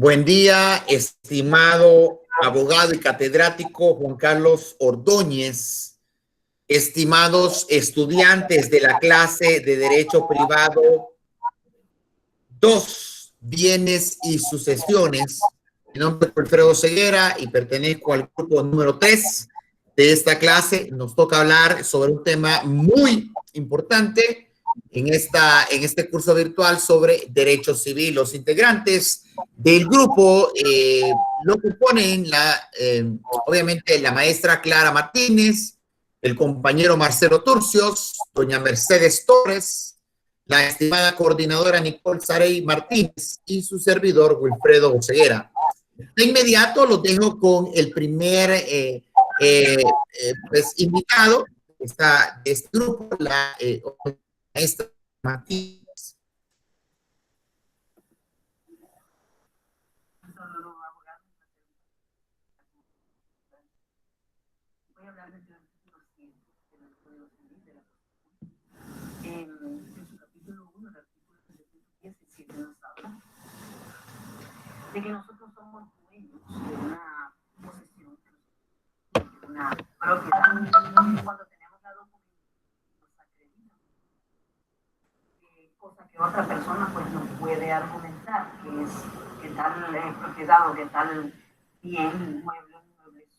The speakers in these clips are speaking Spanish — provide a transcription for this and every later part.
Buen día, estimado abogado y catedrático Juan Carlos Ordóñez, estimados estudiantes de la clase de Derecho Privado 2, Bienes y Sucesiones. Mi nombre es Wilfredo Ceguera y pertenezco al grupo número 3 de esta clase. Nos toca hablar sobre un tema muy importante en este curso virtual sobre derecho civil. Los integrantes del grupo lo componen obviamente la maestra Clara Martínez, el compañero Marcelo Turcios, doña Mercedes Torres, la estimada coordinadora Nicole Sarey Martínez y su servidor Wilfredo Ceguera. De inmediato los dejo con el primer pues, invitado de este grupo, la maestra Martínez. Voy a hablar del artículo 100 del Código Civil de la Constitución. En su capítulo 1, el artículo 17 nos habla de que nosotros somos dueños de una posesión, de una propiedad. Cuando tenemos la documentación, nos acredita, cosa que otra persona pues no puede argumentar, que tal propiedad o que tal bien, inmueble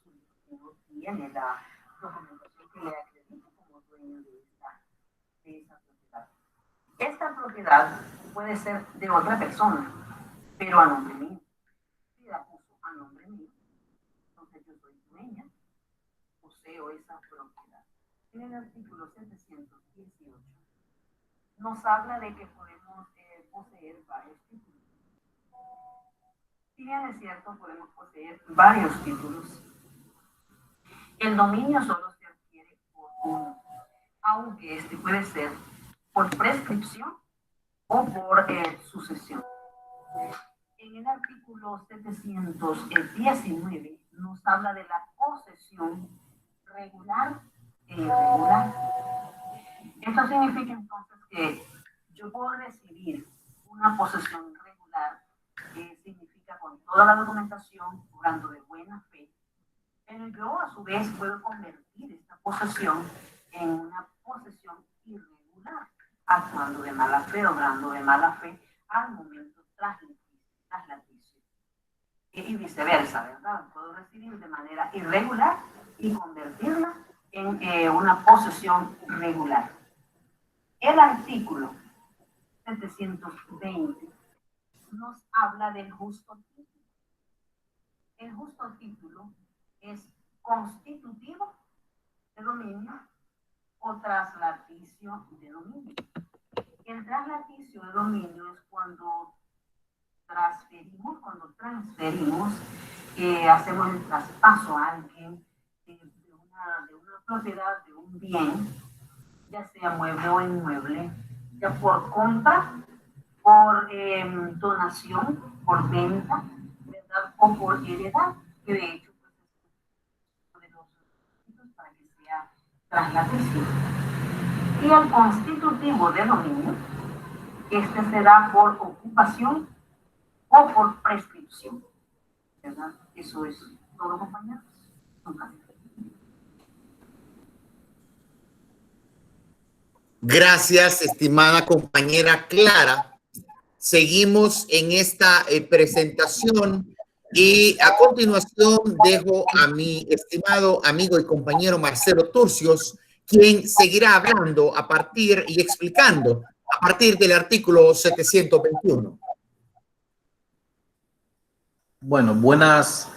suyo, que no tiene la documentación que le acredita como dueño de esa propiedad. Esta propiedad puede ser de otra persona, pero a nombre mío. Si la puso a nombre mío, entonces yo soy dueña, poseo esa propiedad. En el artículo 718 nos habla de que podemos poseer varios títulos. Si bien es cierto, podemos poseer varios títulos. El dominio solo se adquiere por uno, aunque este puede ser por prescripción o por sucesión. En el artículo 719 nos habla de la posesión regular e irregular. Esto significa entonces que yo puedo recibir una posesión regular, que significa con toda la documentación, obrando de buena fe, pero yo a su vez puedo convertir esta posesión en una posesión irregular, actuando de mala fe, obrando de mala fe al momento traslaticio. Y viceversa, ¿verdad? Puedo recibir de manera irregular y convertirla en una posesión regular. El artículo 720 nos habla del justo título. El justo título es constitutivo de dominio o traslaticio de dominio. El traslaticio de dominio es cuando transferimos, hacemos el traspaso a alguien de una propiedad, de un bien, ya sea mueble o inmueble, ya por compra, por donación, por venta, ¿verdad? O por heredad, que de hecho pues, es uno de los requisitos para que sea traslaticio. Y el constitutivo de dominio, este será por ocupación o por prescripción, ¿verdad? Eso es todo, compañeros. Gracias, estimada compañera Clara. Seguimos en esta presentación y a continuación dejo a mi estimado amigo y compañero Marcelo Turcios, quien seguirá hablando y explicando a partir del artículo 721. Bueno, buenas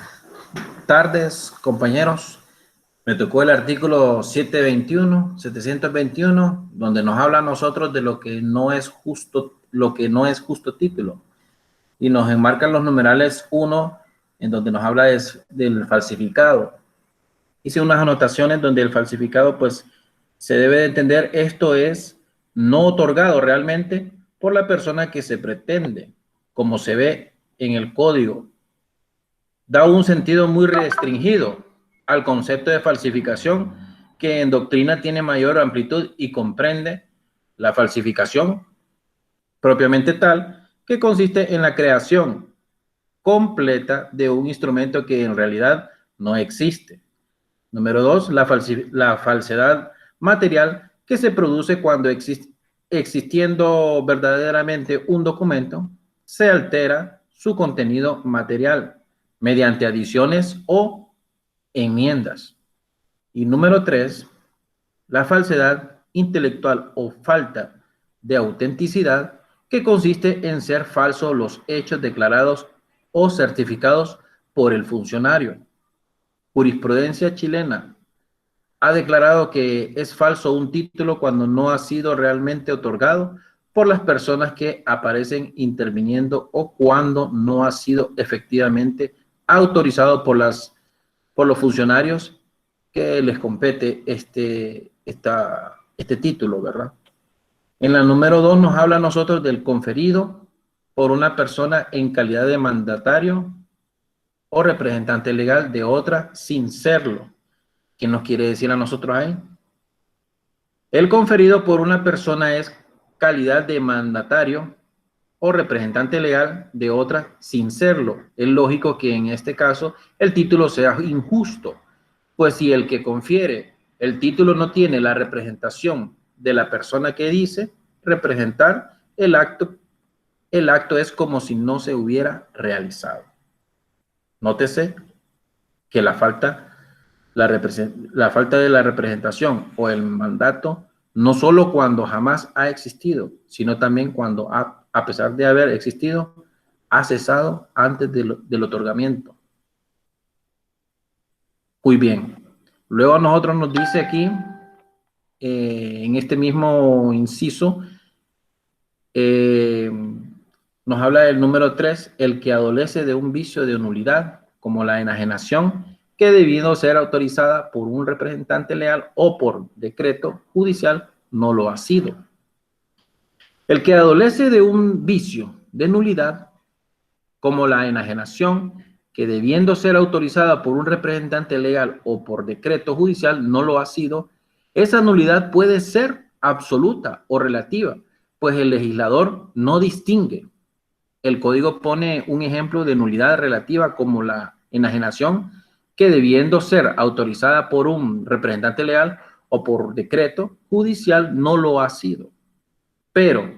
tardes, compañeros. Me tocó el artículo 721, donde nos habla a nosotros de lo que no es justo título. Y nos enmarcan los numerales 1, en donde nos habla del falsificado. Hice unas anotaciones donde el falsificado, pues, se debe de entender, esto es no otorgado realmente por la persona que se pretende, como se ve en el código. Da un sentido muy restringido al concepto de falsificación, que en doctrina tiene mayor amplitud y comprende la falsificación propiamente tal, que consiste en la creación, completa de un instrumento que en realidad no existe. Número 2, la falsedad material que se produce cuando existiendo verdaderamente un documento, se altera su contenido material mediante adiciones o enmiendas. Y número 3, la falsedad intelectual o falta de autenticidad que consiste en ser falsos los hechos declarados o certificados por el funcionario. Jurisprudencia chilena ha declarado que es falso un título cuando no ha sido realmente otorgado por las personas que aparecen interviniendo o cuando no ha sido efectivamente autorizado por los funcionarios que les compete este título, ¿verdad? En la número 2 nos habla a nosotros del conferido por una persona en calidad de mandatario o representante legal de otra sin serlo. ¿Qué nos quiere decir a nosotros ahí? El conferido por una persona es calidad de mandatario o representante legal de otra sin serlo. Es lógico que en este caso el título sea injusto, pues si el que confiere el título no tiene la representación de la persona que dice representar, el acto es como si no se hubiera realizado. Nótese que la falta de la representación o el mandato, no solo cuando jamás ha existido, sino también cuando, a pesar de haber existido, ha cesado antes del otorgamiento. Muy bien. Luego a nosotros nos dice aquí, en este mismo inciso, nos habla del número 3, el que adolece de un vicio de nulidad, como la enajenación, que debiendo ser autorizada por un representante legal o por decreto judicial, no lo ha sido. El que adolece de un vicio de nulidad, como la enajenación, que debiendo ser autorizada por un representante legal o por decreto judicial, no lo ha sido, esa nulidad puede ser absoluta o relativa, pues el legislador no distingue. El código pone un ejemplo de nulidad relativa como la enajenación, que debiendo ser autorizada por un representante legal o por decreto judicial no lo ha sido. Pero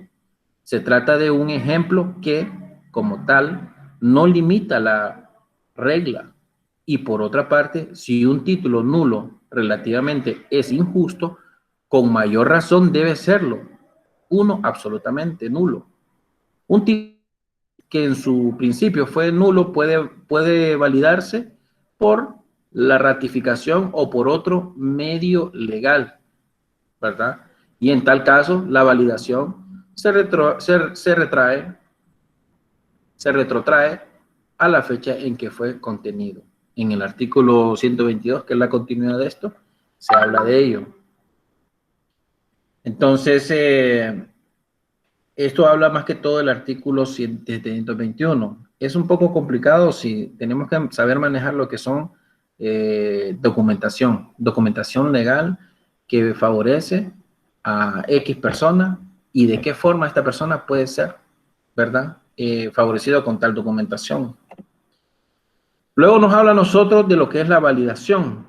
se trata de un ejemplo que, como tal, no limita la regla. Y por otra parte, si un título nulo relativamente es injusto, con mayor razón debe serlo uno absolutamente nulo. Un título que en su principio fue nulo puede validarse por la ratificación o por otro medio legal, ¿verdad? Y en tal caso, la validación se retrotrae a la fecha en que fue contenido. En el artículo 122, que es la continuidad de esto, se habla de ello. Entonces, esto habla más que todo del artículo 721. Es un poco complicado si tenemos que saber manejar lo que son documentación legal que favorece a X persona y de qué forma esta persona puede ser, ¿verdad? Favorecido con tal documentación. Luego nos habla a nosotros de lo que es la validación.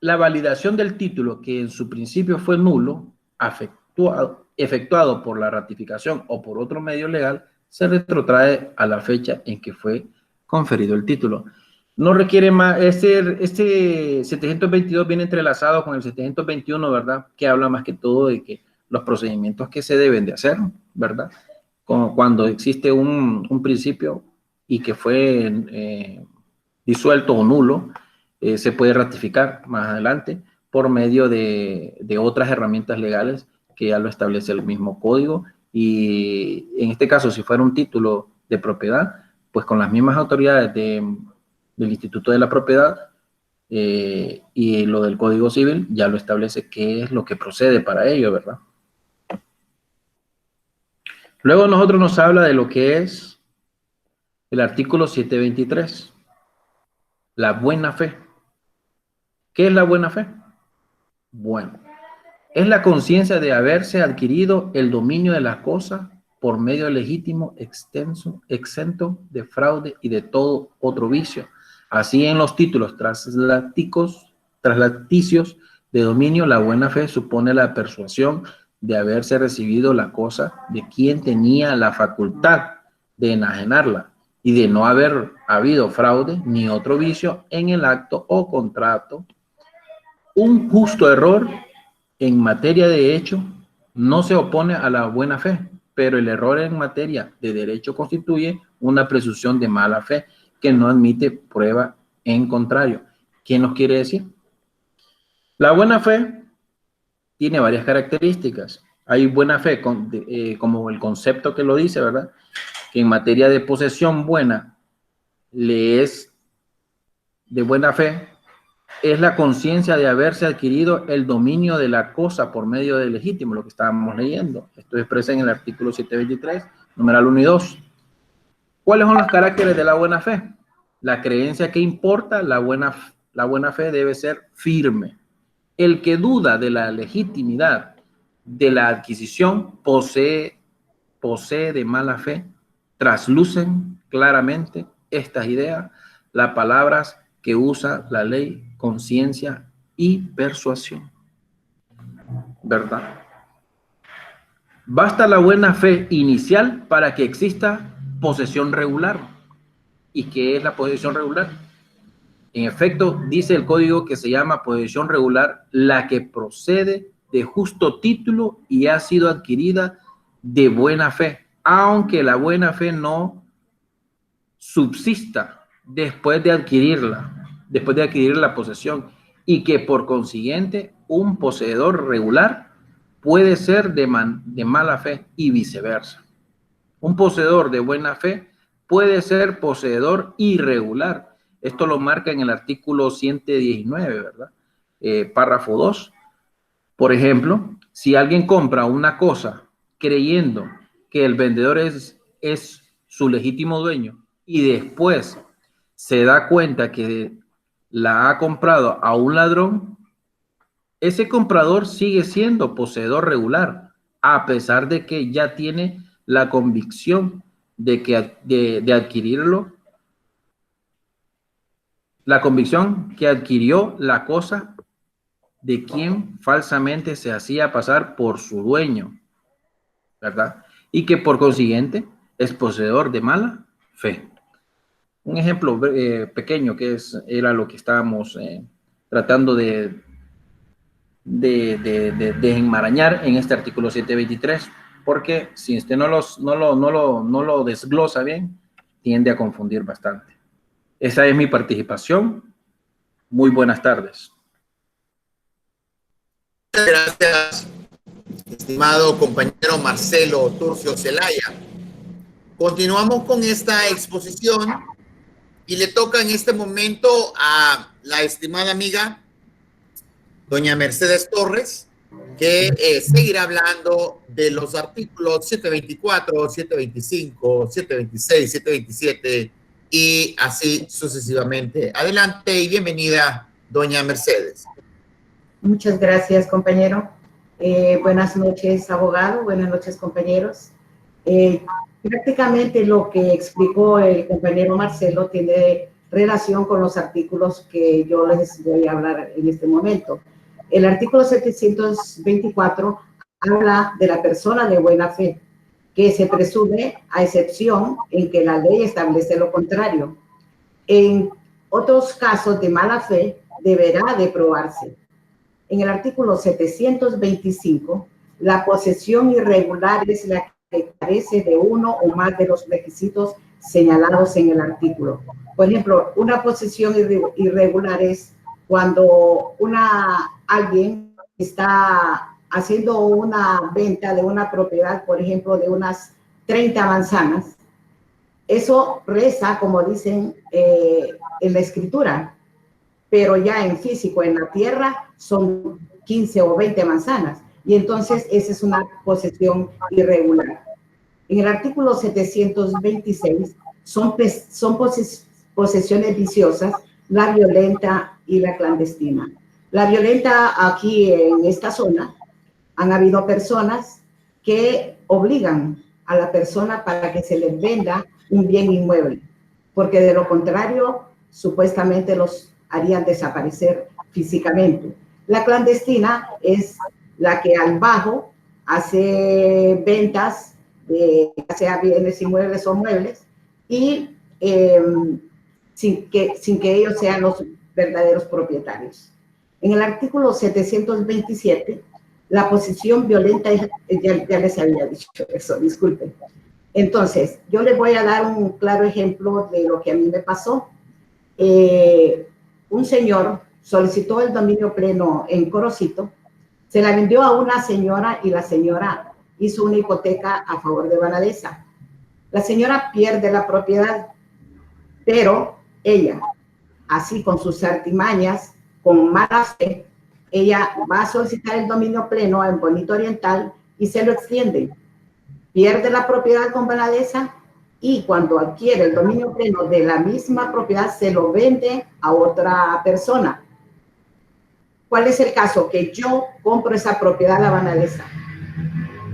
La validación del título, que en su principio fue nulo, efectuado por la ratificación o por otro medio legal, se retrotrae a la fecha en que fue conferido el título. No requiere más, este 722 viene entrelazado con el 721, ¿verdad? Que habla más que todo de que los procedimientos que se deben de hacer, ¿verdad? Como cuando existe un principio y que fue disuelto o nulo, se puede ratificar más adelante por medio de otras herramientas legales que ya lo establece el mismo código. Y en este caso, si fuera un título de propiedad, pues con las mismas autoridades del Instituto de la Propiedad y lo del Código Civil ya lo establece qué es lo que procede para ello, ¿verdad? Luego nosotros nos habla de lo que es el artículo 723, la buena fe. ¿Qué es la buena fe? Bueno, es la conciencia de haberse adquirido el dominio de las cosas por medio legítimo, extenso, exento de fraude y de todo otro vicio. Así en los títulos traslacticios de dominio, la buena fe supone la persuasión de haberse recibido la cosa de quien tenía la facultad de enajenarla y de no haber habido fraude ni otro vicio en el acto o contrato. Un justo error en materia de hecho no se opone a la buena fe, pero el error en materia de derecho constituye una presunción de mala fe que no admite prueba en contrario. ¿Qué nos quiere decir? La buena fe tiene varias características. Hay buena fe, como el concepto que lo dice, ¿verdad? Que en materia de posesión buena, le es de buena fe, es la conciencia de haberse adquirido el dominio de la cosa por medio del legítimo, lo que estábamos leyendo. Esto expresa en el artículo 723, numeral 1 y 2. ¿Cuáles son los caracteres de la buena fe? La creencia que importa, la buena fe debe ser firme. El que duda de la legitimidad de la adquisición posee de mala fe. Traslucen claramente estas ideas las palabras que usa la ley, conciencia y persuasión. ¿Verdad? Basta la buena fe inicial para que exista posesión regular. ¿Y qué es la posesión regular? En efecto, dice el código que se llama posesión regular la que procede de justo título y ha sido adquirida de buena fe, aunque la buena fe no subsista después de adquirir la posesión, y que por consiguiente un poseedor regular puede ser de mala fe y viceversa. Un poseedor de buena fe puede ser poseedor irregular. Esto lo marca en el artículo 119, ¿verdad? Párrafo 2. Por ejemplo, si alguien compra una cosa creyendo que el vendedor es su legítimo dueño y después se da cuenta que la ha comprado a un ladrón, ese comprador sigue siendo poseedor regular, a pesar de que ya tiene la convicción de adquirirlo, la convicción que adquirió la cosa de quien falsamente se hacía pasar por su dueño, ¿verdad? Y que por consiguiente es poseedor de mala fe. Un ejemplo pequeño que era lo que estábamos tratando de enmarañar en este artículo 723, porque si usted no lo desglosa bien, tiende a confundir bastante. Esa es mi participación. Muy buenas tardes. Gracias, estimado compañero Marcelo Turcio Zelaya. Continuamos con esta exposición y le toca en este momento a la estimada amiga doña Mercedes Torres, que seguirá hablando de los artículos 724, 725, 726, 727 y así sucesivamente. Adelante y bienvenida, doña Mercedes. Muchas gracias, compañero. Buenas noches, abogado. Buenas noches, compañeros. Prácticamente lo que explicó el compañero Marcelo tiene relación con los artículos que yo les voy a hablar en este momento. El artículo 724 habla de la persona de buena fe, que se presume a excepción en que la ley establece lo contrario. En otros casos de mala fe deberá de probarse. En el artículo 725, la posesión irregular es la que carece de uno o más de los requisitos señalados en el artículo. Por ejemplo, una posesión irregular es cuando alguien está haciendo una venta de una propiedad, por ejemplo, de unas 30 manzanas. Eso reza, como dicen en la escritura, pero ya en físico, en la tierra, son 15 o 20 manzanas. Y entonces esa es una posesión irregular. En el artículo 726 son posesiones viciosas, la violenta y la clandestina. La violenta, aquí en esta zona, han habido personas que obligan a la persona para que se les venda un bien inmueble, porque de lo contrario, supuestamente los harían desaparecer físicamente. La clandestina es la que al bajo hace ventas de ya sea bienes inmuebles o muebles y sin que ellos sean los verdaderos propietarios. En el artículo 727, la posesión violenta, ya les había dicho eso, disculpen. Entonces, yo les voy a dar un claro ejemplo de lo que a mí me pasó. Un señor solicitó el dominio pleno en Corocito, se la vendió a una señora y la señora hizo una hipoteca a favor de Vanadesa. La señora pierde la propiedad, pero ella, así con sus artimañas, con mala fe, ella va a solicitar el dominio pleno en Bonito Oriental y se lo extiende. Pierde la propiedad con Vanadesa y cuando adquiere el dominio pleno de la misma propiedad se lo vende a otra persona. ¿Cuál es el caso? Que yo compro esa propiedad a Vanadesa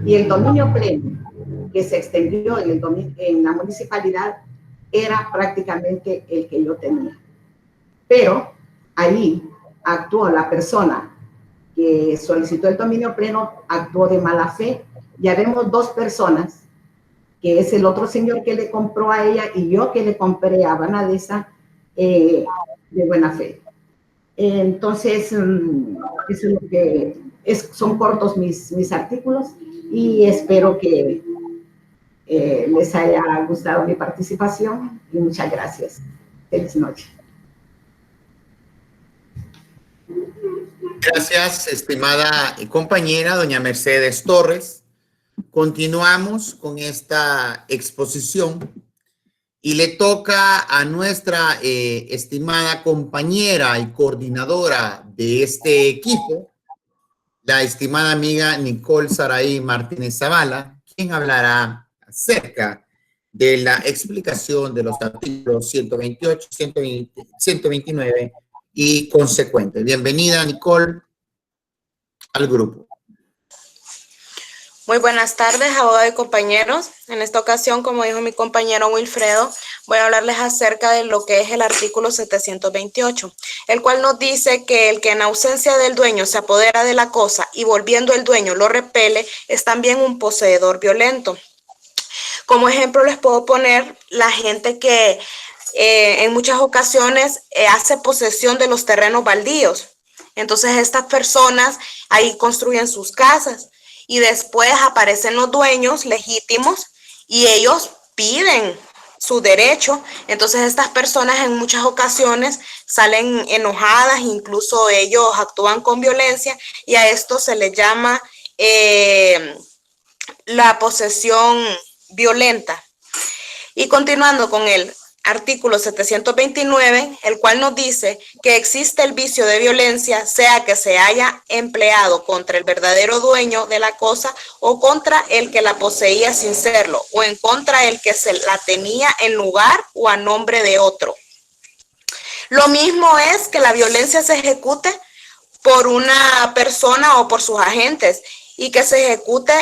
y el dominio pleno que se extendió en la municipalidad era prácticamente el que yo tenía. Pero ahí actuó la persona que solicitó el dominio pleno, actuó de mala fe. Ya vemos dos personas, que es el otro señor que le compró a ella y yo que le compré a Vanadesa de buena fe. Entonces, eso es lo que son cortos mis artículos y espero que les haya gustado mi participación y muchas gracias. Feliz noche. Gracias, estimada compañera, doña Mercedes Torres. Continuamos con esta exposición y le toca a nuestra estimada compañera y coordinadora de este equipo, la estimada amiga Nicole Saraí Martínez Zavala, quien hablará acerca de la explicación de los artículos 128, 129 y consecuentes. Bienvenida, Nicole, al grupo. Muy buenas tardes, abogados y compañeros. En esta ocasión, como dijo mi compañero Wilfredo, voy a hablarles acerca de lo que es el artículo 728, el cual nos dice que el que en ausencia del dueño se apodera de la cosa y volviendo el dueño lo repele, es también un poseedor violento. Como ejemplo les puedo poner la gente que en muchas ocasiones hace posesión de los terrenos baldíos. Entonces estas personas ahí construyen sus casas y después aparecen los dueños legítimos y ellos piden su derecho. Entonces estas personas en muchas ocasiones salen enojadas, incluso ellos actúan con violencia y a esto se le llama la posesión violenta. Y continuando con el artículo 729, el cual nos dice que existe el vicio de violencia, sea que se haya empleado contra el verdadero dueño de la cosa o contra el que la poseía sin serlo, o en contra el que se la tenía en lugar o a nombre de otro. Lo mismo es que la violencia se ejecute por una persona o por sus agentes y que se ejecute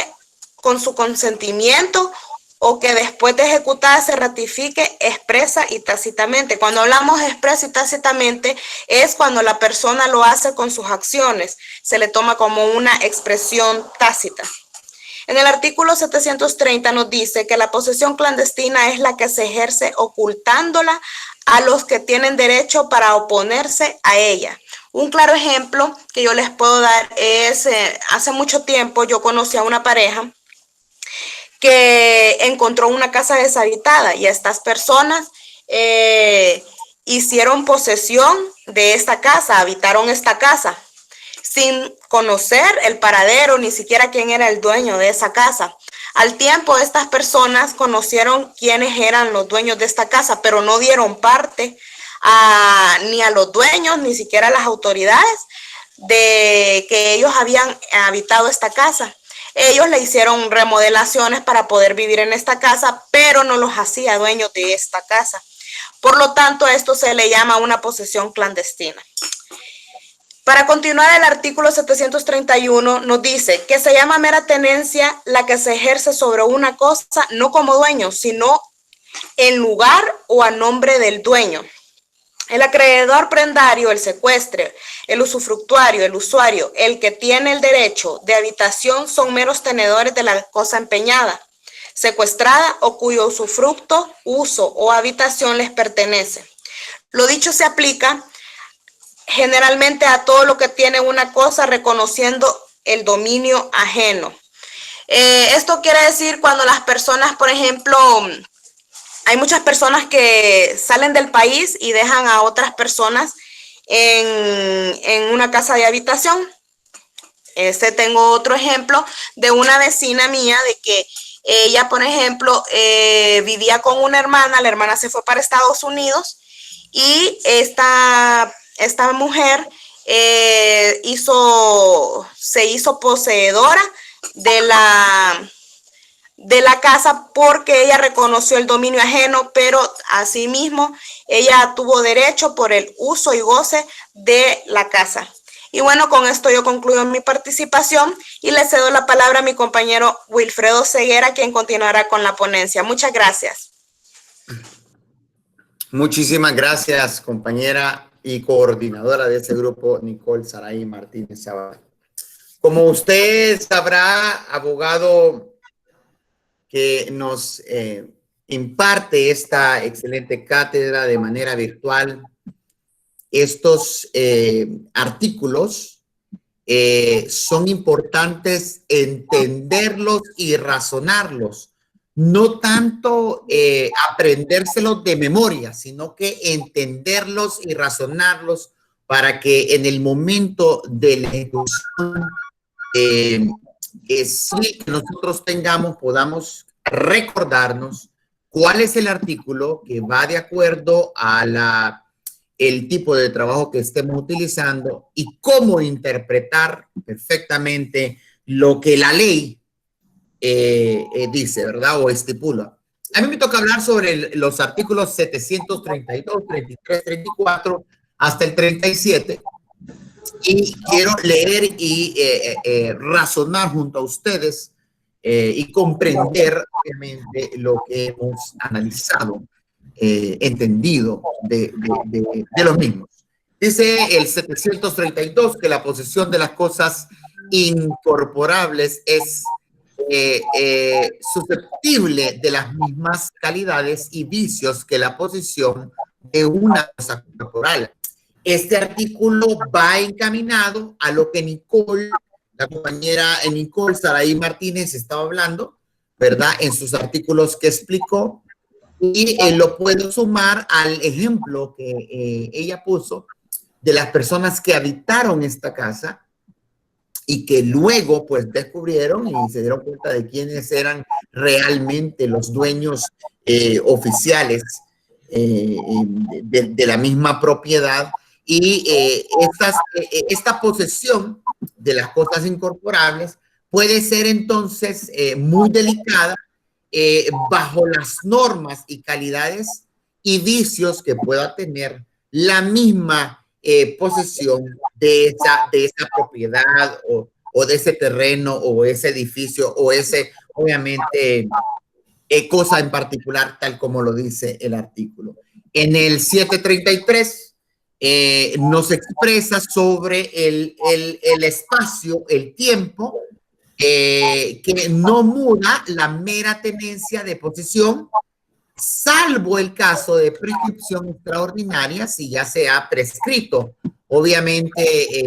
con su consentimiento o que después de ejecutar se ratifique expresa y tácitamente. Cuando hablamos expresa y tácitamente es cuando la persona lo hace con sus acciones, se le toma como una expresión tácita. En el artículo 730 nos dice que la posesión clandestina es la que se ejerce ocultándola a los que tienen derecho para oponerse a ella. Un claro ejemplo que yo les puedo dar es, hace mucho tiempo yo conocí a una pareja que encontró una casa deshabitada y estas personas hicieron posesión de esta casa, habitaron esta casa sin conocer el paradero, ni siquiera quién era el dueño de esa casa. Al tiempo, estas personas conocieron quiénes eran los dueños de esta casa, pero no dieron parte ni a los dueños, ni siquiera a las autoridades de que ellos habían habitado esta casa. Ellos le hicieron remodelaciones para poder vivir en esta casa, pero no los hacía dueños de esta casa. Por lo tanto, esto se le llama una posesión clandestina. Para continuar, el artículo 731 nos dice que se llama mera tenencia la que se ejerce sobre una cosa no como dueño, sino en lugar o a nombre del dueño. El acreedor prendario, el secuestre, el usufructuario, el usuario, el que tiene el derecho de habitación son meros tenedores de la cosa empeñada, secuestrada o cuyo usufructo, uso o habitación les pertenece. Lo dicho se aplica generalmente a todo lo que tiene una cosa reconociendo el dominio ajeno. Esto quiere decir cuando las personas, por ejemplo, hay muchas personas que salen del país y dejan a otras personas en una casa de habitación. Tengo otro ejemplo de una vecina mía de que ella, por ejemplo, vivía con una hermana, la hermana se fue para Estados Unidos y esta mujer se hizo poseedora de la casa porque ella reconoció el dominio ajeno, pero asimismo ella tuvo derecho por el uso y goce de la casa. Y bueno, con esto yo concluyo mi participación y le cedo la palabra a mi compañero Wilfredo Ceguera, quien continuará con la ponencia. Muchas gracias. Muchísimas gracias, compañera y coordinadora de ese grupo, Nicole Saraí Martínez Zavala. Como usted sabrá, abogado que nos imparte esta excelente cátedra de manera virtual, estos artículos son importantes entenderlos y razonarlos, no tanto aprendérselos de memoria, sino que entenderlos y razonarlos para que en el momento de la ejecución sí que nosotros podamos recordarnos cuál es el artículo que va de acuerdo a el tipo de trabajo que estemos utilizando y cómo interpretar perfectamente lo que la ley dice, ¿verdad? O estipula. A mí me toca hablar sobre los artículos 732, 33, 34 hasta el 37 y quiero leer y razonar junto a ustedes y comprender obviamente lo que hemos analizado, entendido de los mismos. Dice el 732 que la posesión de las cosas incorporables es susceptible de las mismas calidades y vicios que la posesión de una cosa corporal. Este artículo va encaminado a lo que Nicole, la compañera Nicole Saraí Martínez estaba hablando, ¿verdad? En sus artículos que explicó, y lo puedo sumar al ejemplo que ella puso de las personas que habitaron esta casa y que luego pues descubrieron y se dieron cuenta de quiénes eran realmente los dueños oficiales de la misma propiedad. Y esta posesión de las cosas incorporables puede ser entonces muy delicada bajo las normas y calidades y vicios que pueda tener la misma posesión de esa propiedad o de ese terreno o ese edificio o ese, obviamente, cosa en particular, tal como lo dice el artículo. En el 733 nos expresa sobre el espacio, el tiempo, que no muda la mera tenencia de posesión, salvo el caso de prescripción extraordinaria, si ya se ha prescrito, obviamente,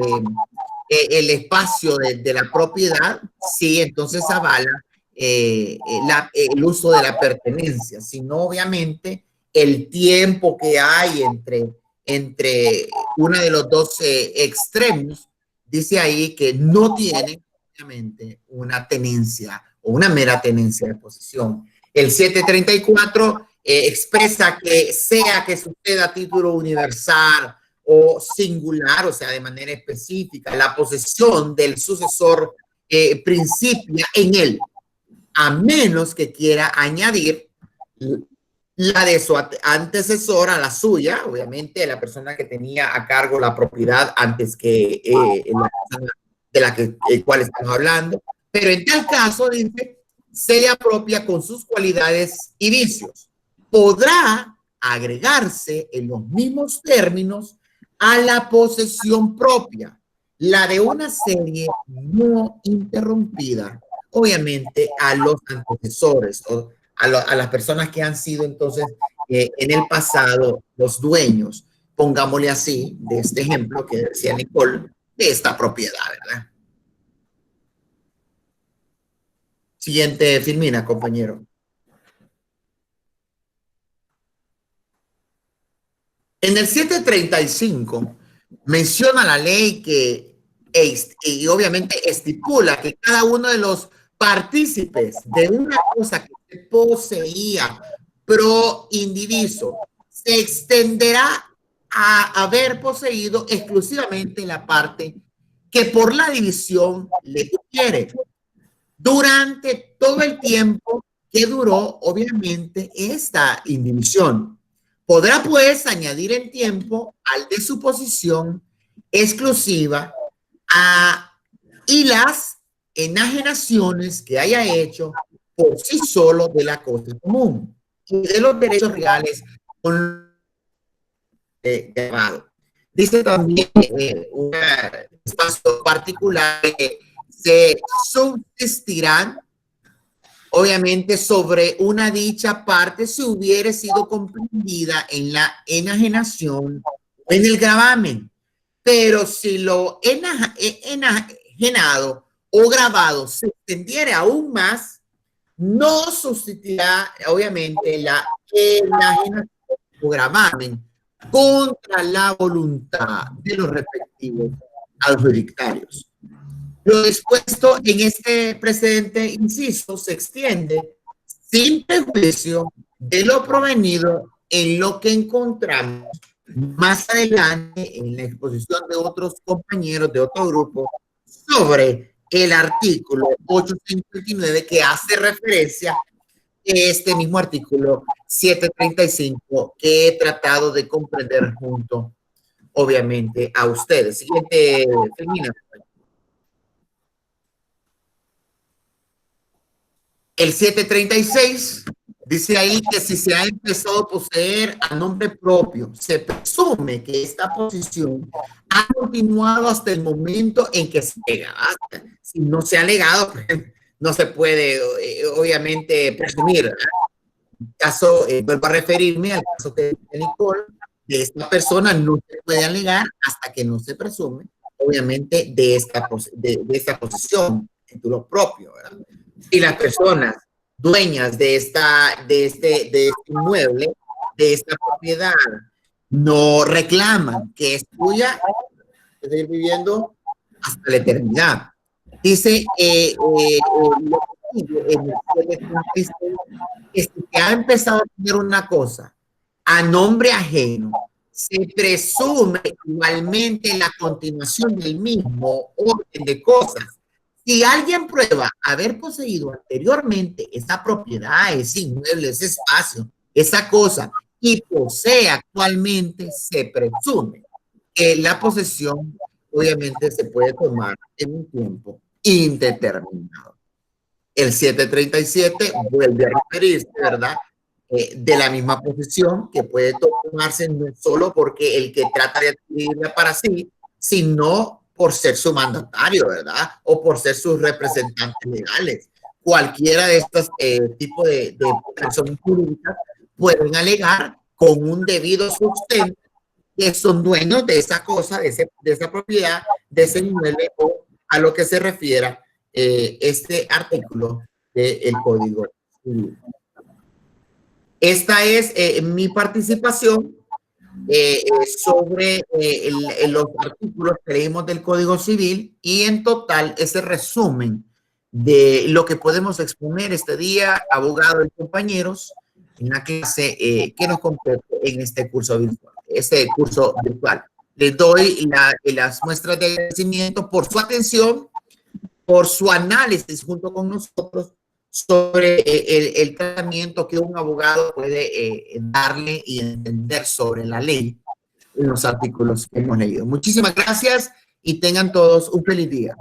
el espacio de la propiedad, sí, entonces avala el uso de la pertenencia, sino obviamente el tiempo que hay entre uno de los dos extremos, dice ahí que no tiene obviamente una tenencia o una mera tenencia de posesión. El 734 expresa que sea que suceda a título universal o singular, o sea, de manera específica, la posesión del sucesor principia en él, a menos que quiera añadir la de su antecesora, la suya, obviamente la persona que tenía a cargo la propiedad antes que la persona de la cual estamos hablando, pero en tal caso, dice, se le apropia con sus cualidades y vicios. Podrá agregarse en los mismos términos a la posesión propia, la de una serie no interrumpida, obviamente a los antecesores o a las personas que han sido entonces en el pasado los dueños, pongámosle así, de este ejemplo que decía Nicole, de esta propiedad, ¿verdad? Siguiente, Filmina, compañero. En el 735 menciona la ley que, y obviamente estipula que cada uno de los partícipes de una cosa que se poseía pro indiviso se extenderá a haber poseído exclusivamente la parte que por la división le quiere durante todo el tiempo que duró, obviamente, esta indivisión. Podrá, pues, añadir en tiempo al de su posición exclusiva y las enajenaciones que haya hecho por sí solo de la cosa común y de los derechos reales con dice también un espacio particular que se subsistirán obviamente sobre una dicha parte si hubiere sido comprendida en la enajenación o en el gravamen, pero si lo enajenado o grabado se extendiere aún más, no sustituirá obviamente la enajenación o gravamen contra la voluntad de los respectivos adjudicatarios. Lo dispuesto en este precedente inciso se extiende sin prejuicio de lo provenido en lo que encontramos más adelante en la exposición de otros compañeros de otro grupo sobre el artículo 859 que hace referencia a este mismo artículo 735 que he tratado de comprender junto, obviamente, a ustedes. Siguiente, termina. El 736 dice ahí que si se ha empezado a poseer a nombre propio, se presume que esta posición ha continuado hasta el momento en que se llega. Si no se ha legado, no se puede, obviamente, presumir. En caso, vuelvo a referirme al caso de Nicole, de esta persona no se puede alegar hasta que no se presume, obviamente, de esta posición, título propio, ¿verdad? Si las personas dueñas de este inmueble, de esta propiedad, no reclaman que es tuya, seguir viviendo hasta la eternidad. Dice que si ha empezado a tener una cosa a nombre ajeno, se presume igualmente la continuación del mismo orden de cosas. Si alguien prueba haber poseído anteriormente esa propiedad, ese inmueble, ese espacio, esa cosa, y posee actualmente, se presume que la posesión obviamente se puede tomar en un tiempo indeterminado. El 737 vuelve a referirse, ¿verdad? De la misma posesión que puede tomarse no solo porque el que trata de adquirirla para sí, sino por ser su mandatario, ¿verdad? O por ser sus representantes legales. Cualquiera de estos tipos de personas jurídicas pueden alegar con un debido sustento que son dueños de esa cosa, de esa propiedad, de ese inmueble o a lo que se refiera este artículo del Código Civil. Esta es mi participación sobre los artículos que leímos del Código Civil y en total ese resumen de lo que podemos exponer este día, abogado y compañeros, en la clase que nos compete en este curso virtual. Les doy las muestras de agradecimiento por su atención, por su análisis junto con nosotros sobre el tratamiento que un abogado puede darle y entender sobre la ley en los artículos que hemos leído. Muchísimas gracias y tengan todos un feliz día.